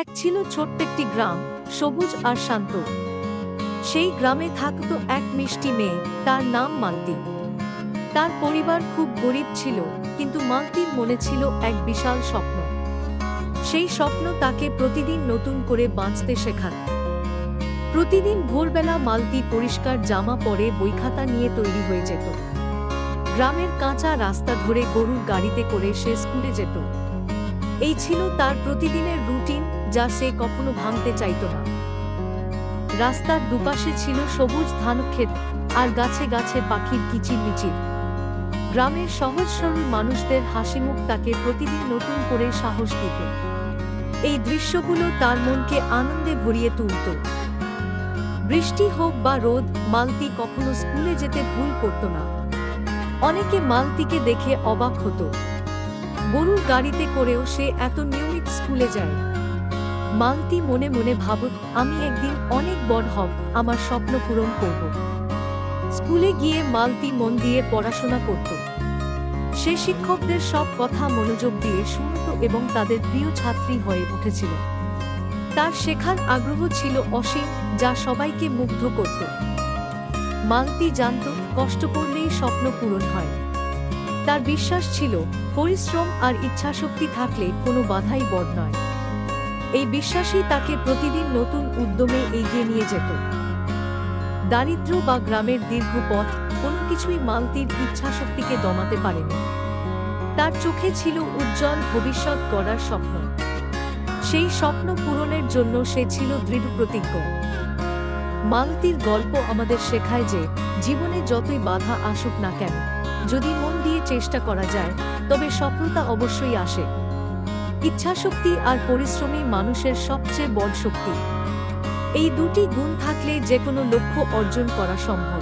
এক ছিল ছোট্ট একটি গ্রাম, সবুজ আর শান্ত। সেই গ্রামে থাকত এক মিষ্টি মেয়ে, তার নাম মালতী। তার পরিবার খুব গরিব ছিল, কিন্তু মালতীর মনে ছিল এক বিশাল স্বপ্ন। সেই স্বপ্ন তাকে প্রতিদিন নতুন করে বাঁচতে শেখাত। প্রতিদিন ভোরবেলা মালতী পরিষ্কার জামা পরে বইখাতা নিয়ে তৈরি হয়ে যেত। গ্রামের কাঁচা রাস্তা ধরে গরুর গাড়িতে করে সে স্কুলে যেত। এই ছিল তার প্রতিদিনের রুটিন, যা সে কখনো ভাঙতে চাইত না। রাস্তার দুপাশে ছিল সবুজ ধানক্ষেত আর গাছে গাছে পাখির কিচিরমিচির। গ্রামের সহজ সরল মানুষদের হাসিমুখ তাকে প্রতিদিন নতুন করে সাহস দিত। এই দৃশ্যগুলো তার মনকে আনন্দে ভরিয়ে তুলত। বৃষ্টি হোক বা রোদ, মালতী কখনো স্কুলে যেতে ভুল করত না। অনেকে মালতীকে দেখে অবাক হতো। গরুর গাড়িতে করেও সে এত নিয়মিত স্কুলে যায়। মালতী মনে মনে ভাবত, আমি একদিন অনেক বড় হব, আমার স্বপ্ন পূরণ করব। স্কুলে গিয়ে মালতী মন দিয়ে পড়াশোনা করত। সে শিক্ষকদের সব কথা মনোযোগ দিয়ে শুনত এবং তাদের প্রিয় ছাত্রী হয়ে উঠেছিল। তার শেখার আগ্রহ ছিল অসীম, যা সবাইকে মুগ্ধ করত। মালতী জানত, কষ্ট করলেই স্বপ্ন পূরণ হয়। তার বিশ্বাস ছিল, পরিশ্রম আর ইচ্ছাশক্তি থাকলে কোনো বাধাই বড় নয়। এই বিশ্বাসই তাকে প্রতিদিন নতুন উদ্যমে এগিয়ে নিয়ে যেত। দারিদ্র্য বা গ্রামের দীর্ঘ পথ, কোনো কিছুই মালতীর ইচ্ছাশক্তিকে দমাতে পারেনি। তার চোখে ছিল উজ্জ্বল ভবিষ্যৎ গড়ার স্বপ্ন। সেই স্বপ্ন পূরণের জন্য সে ছিল দৃঢ়প্রতিজ্ঞ। মালতীর গল্প আমাদের শেখায় যে, জীবনে যতই বাধা আসুক না কেন, যদি মন দিয়ে চেষ্টা করা যায়, তবে সফলতা অবশ্যই আসে। ইচ্ছাশক্তি আর পরিশ্রমী মানুষের সবচেয়ে বড় শক্তি। এই দুটি গুণ থাকলে যে কোনো লক্ষ্য অর্জন করা সম্ভব।